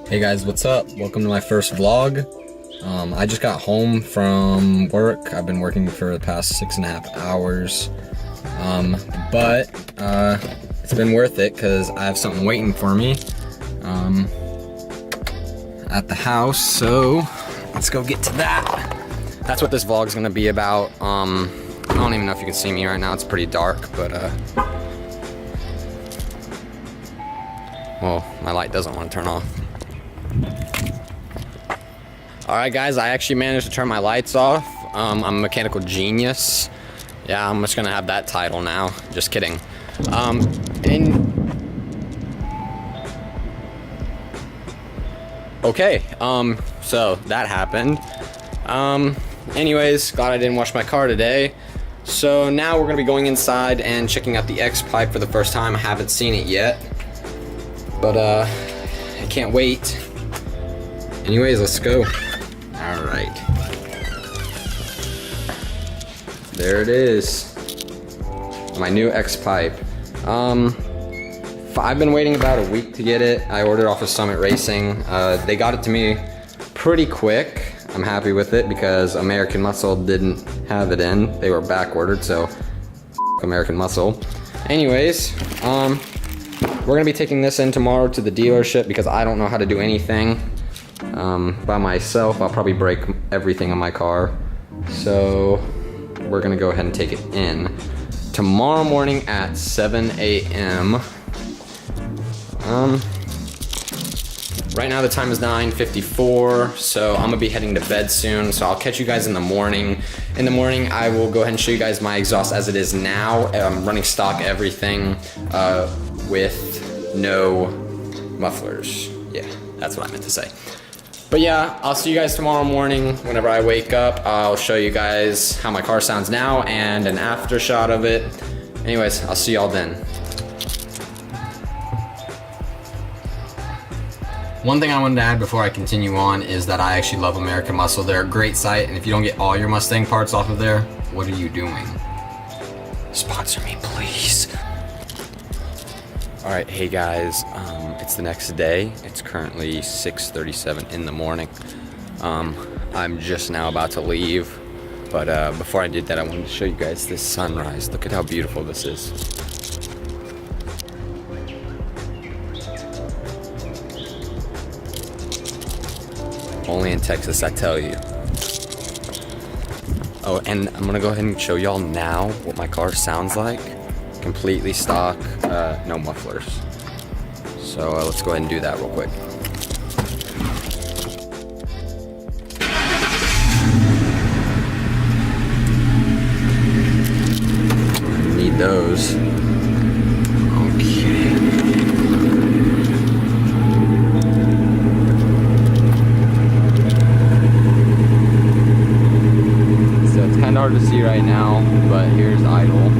Hey guys, what's up? Welcome to my first vlog. I just got home from work. I've been working for the past 6.5 hours. But it's been worth it because I have something waiting for me at the house. So let's go get to that. That's what this vlog is gonna be about. I don't even know if you can see me right now. It's pretty dark, but well, my light doesn't want to turn off. Alright guys, I actually managed to turn my lights off. I'm a mechanical genius. Yeah, I'm just gonna have that title now. Just kidding. Okay, so that happened. Anyways, glad I didn't wash my car today. So now we're gonna be going inside and checking out the X-Pipe for the first time. I haven't seen it yet, but I can't wait. Anyways, let's go. All right. There it is. My new X-Pipe. I've been waiting about a week to get it. I ordered off of Summit Racing. They got it to me pretty quick. I'm happy with it because American Muscle didn't have it in. They were back ordered, so American Muscle. Anyways, we're gonna be taking this in tomorrow to the dealership because I don't know how to do anything by myself. I'll probably break everything on my car. So we're gonna go ahead and take it in tomorrow morning at 7 a.m. Right now the time is 9:54, so I'm gonna be heading to bed soon, so I'll catch you guys in the morning. In the morning, I will go ahead and show you guys my exhaust as it is now. I'm running stock everything with no mufflers. Yeah, that's what I meant to say. But yeah, I'll see you guys tomorrow morning. Whenever I wake up, I'll show you guys how my car sounds now and an after shot of it. Anyways, I'll see y'all then. One thing I wanted to add before I continue on is that I actually love American Muscle. They're a great site, and if you don't get all your Mustang parts off of there, what are you doing? Sponsor me, please. All right, hey guys, it's the next day. It's currently 6:37 in the morning. I'm just now about to leave, but before I did that, I wanted to show you guys this sunrise. Look at how beautiful this is. Only in Texas, I tell you. Oh, and I'm gonna go ahead and show y'all now what my car sounds like. Completely stock, no mufflers. So let's go ahead and do that real quick. Need those. Okay. So it's kind of hard to see right now, but here's idle.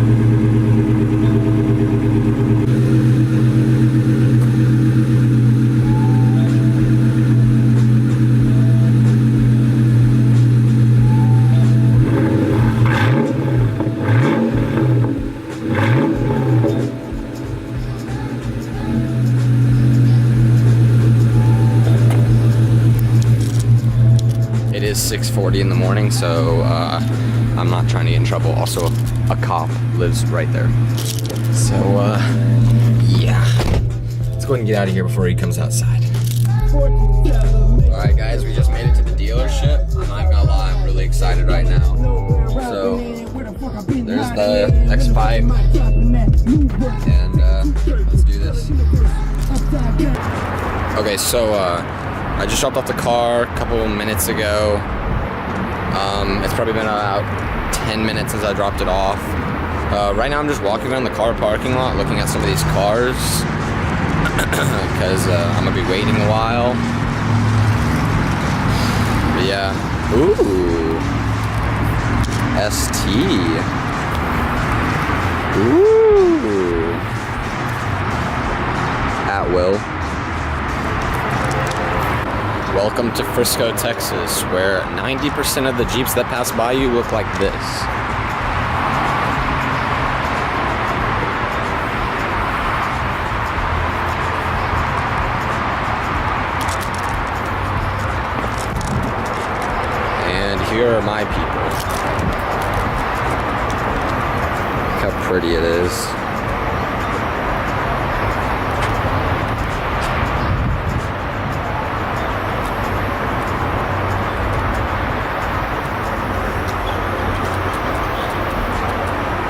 It is 6:40 in the morning, so I'm not trying to get in trouble. Also, a cop lives right there. So, yeah. Let's go ahead and get out of here before he comes outside. Alright guys, we just made it to the dealership. I'm not gonna lie, I'm really excited right now. So, there's the X-Pipe. And, let's do this. Okay, so, I just dropped off the car a couple minutes ago. It's probably been about 10 minutes since I dropped it off. Right now I'm just walking around the car parking lot looking at some of these cars because I'm gonna be waiting a while. But yeah. Ooh. ST. Ooh. Atwell. Welcome to Frisco, Texas, where 90% of the Jeeps that pass by you look like this. here are my people. Look how pretty it is.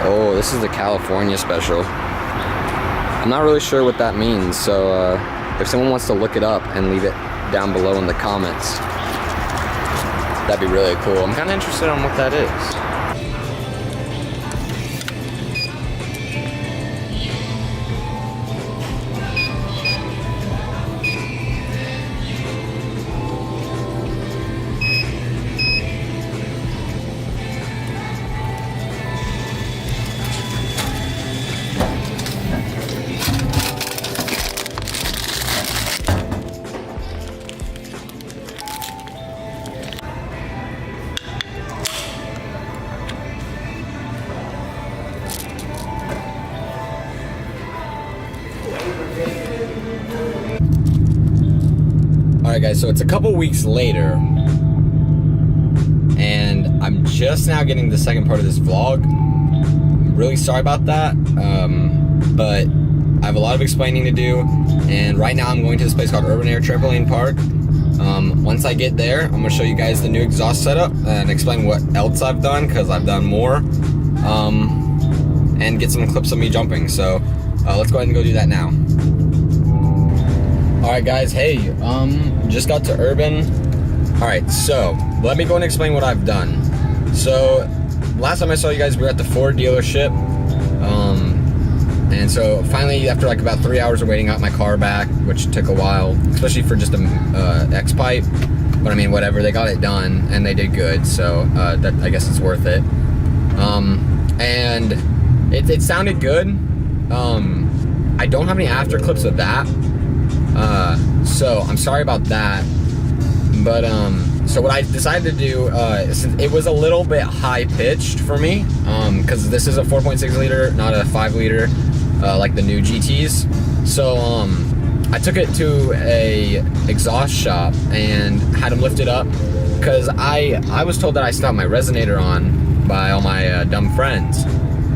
Oh, this is the California special. I'm not really sure what that means, so if someone wants to look it up and leave it down below in the comments, that'd be really cool. I'm kind of interested on what that is. Alright guys, so it's a couple weeks later, and I'm just now getting the second part of this vlog. I'm really sorry about that, but I have a lot of explaining to do, and right now I'm going to this place called Urban Air Trampoline Park. Once I get there, I'm going to show you guys the new exhaust setup and explain what else I've done, because I've done more, and get some clips of me jumping. So let's go ahead and go do that now. Alright guys, hey, just got to Urban. Alright, so let me go and explain what I've done. So last time I saw you guys, we were at the Ford dealership, and so finally, after like about 3 hours of waiting, got my car back, which took a while, especially for just a X-Pipe, but I mean, whatever, they got it done, and they did good, so that, I guess it's worth it. And it sounded good. I don't have any after clips of that, so I'm sorry about that, but so what I decided to do, since it was a little bit high pitched for me, because this is a 4.6 liter, not a 5 liter, like the new GTs. So I took it to a exhaust shop and had them lift it up, because I was told that I still have my resonator on by all my dumb friends.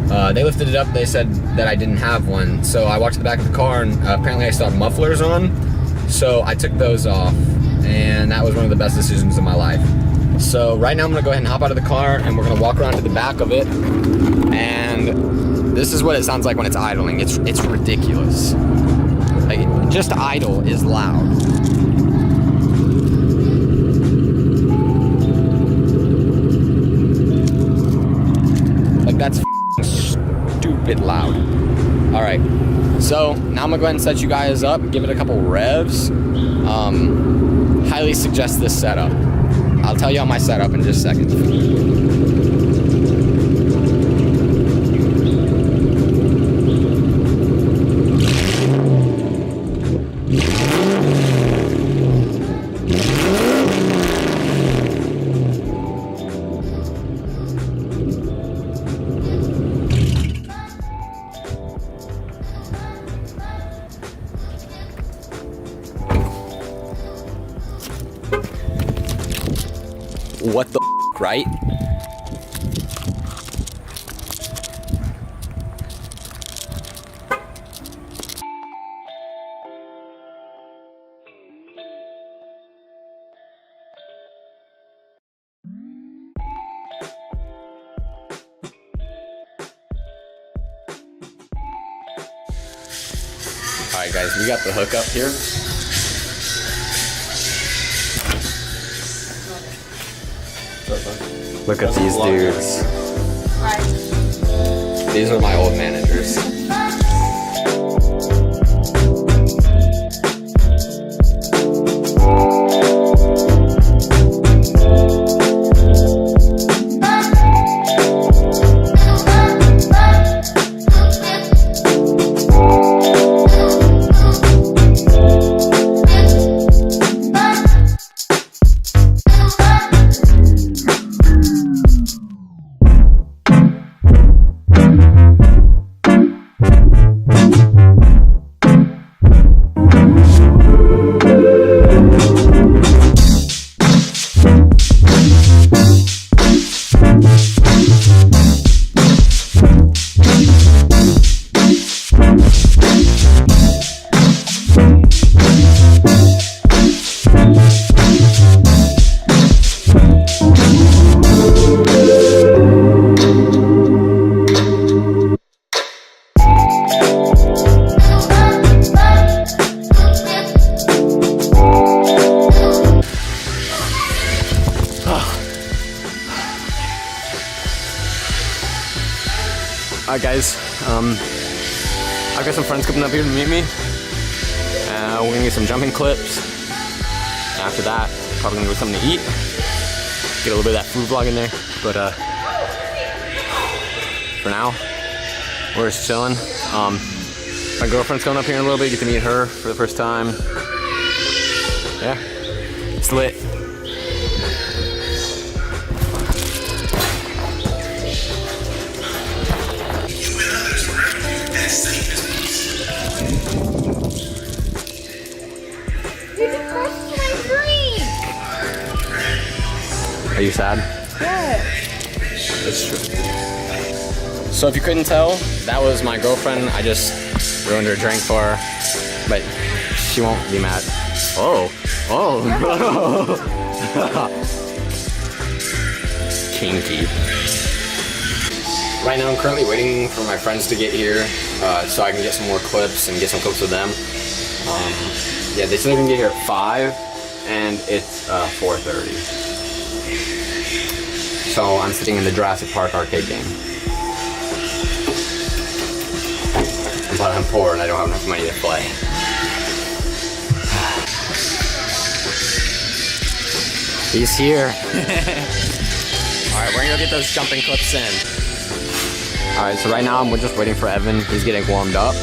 They lifted it up, they said that I didn't have one, so I walked to the back of the car, and apparently I still have mufflers on, so I took those off, and that was one of the best decisions of my life. So right now I'm gonna go ahead and hop out of the car, and we're gonna walk around to the back of it, and this is what it sounds like when it's idling. It's ridiculous. Like, just idle is loud. Like, that's stupid loud. All right, so now I'm gonna go ahead and set you guys up, give it a couple revs. Highly suggest this setup. I'll tell you on my setup in just a second. What the f, right? Alright guys, we got the hookup here. Look at these dudes. These are my old managers. Alright guys, I've got some friends coming up here to meet me. We're gonna get some jumping clips. After that, probably gonna go get something to eat. Get a little bit of that food vlog in there. But for now, we're just chilling. My girlfriend's coming up here in a little bit. Get to meet her for the first time. Yeah, it's lit. Are you sad? Yeah. That's true. So if you couldn't tell, that was my girlfriend. I just ruined her drink for her, but she won't be mad. Oh, oh. Kinky. Right now I'm currently waiting for my friends to get here so I can get some more clips and get some clips with them. Yeah, they said they're gonna get here at 5 and it's 4:30. So I'm sitting in the Jurassic Park arcade game. But I'm poor and I don't have enough money to play. He's here. Alright, we're gonna go get those jumping clips in. Alright, so right now we're just waiting for Evan. He's getting warmed up.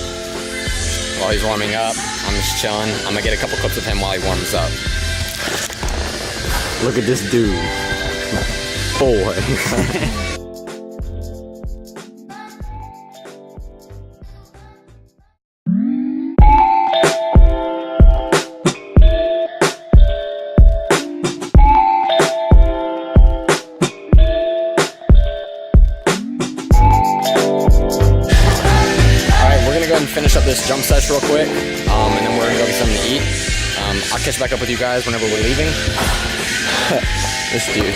While he's warming up, I'm just chilling. I'm gonna get a couple clips of him while he warms up. Look at this dude. Boy. And finish up this jump sesh real quick, and then we're gonna go get something to eat. I'll catch back up with you guys whenever we're leaving. This dude.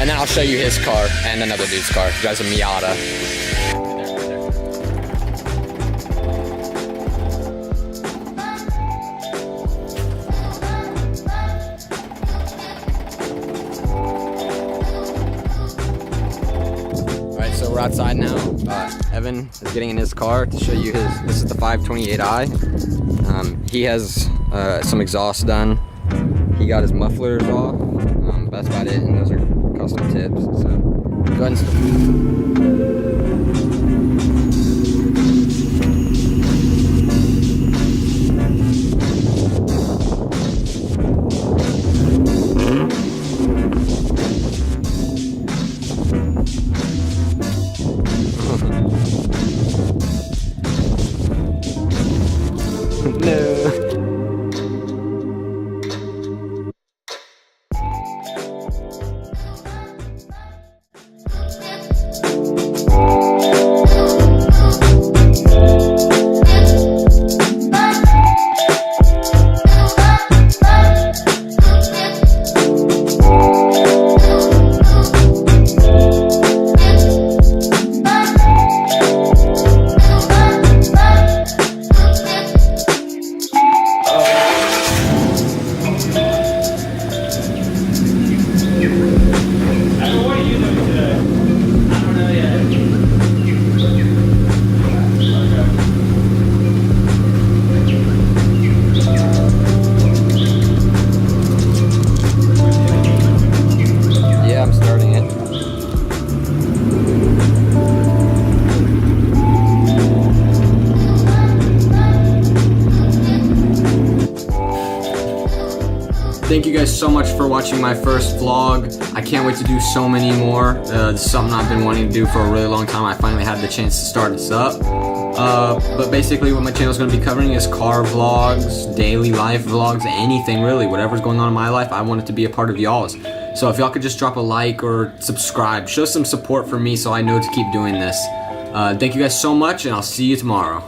And then I'll show you his car and another dude's car. He drives a Miata. Alright, so we're outside now. Evan is getting in his car to show you his. This is the 528i. He has some exhaust done. He got his mufflers off. That's about it, and those are custom tips. So go ahead and no. Thank you guys so much for watching my first vlog. I can't wait to do so many more. This is something I've been wanting to do for a really long time. I finally had the chance to start this up. But basically what my channel is going to be covering is car vlogs, daily life vlogs, anything really. Whatever's going on in my life, I want it to be a part of y'all's. So if y'all could just drop a like or subscribe, show some support for me so I know to keep doing this. Thank you guys so much, and I'll see you tomorrow.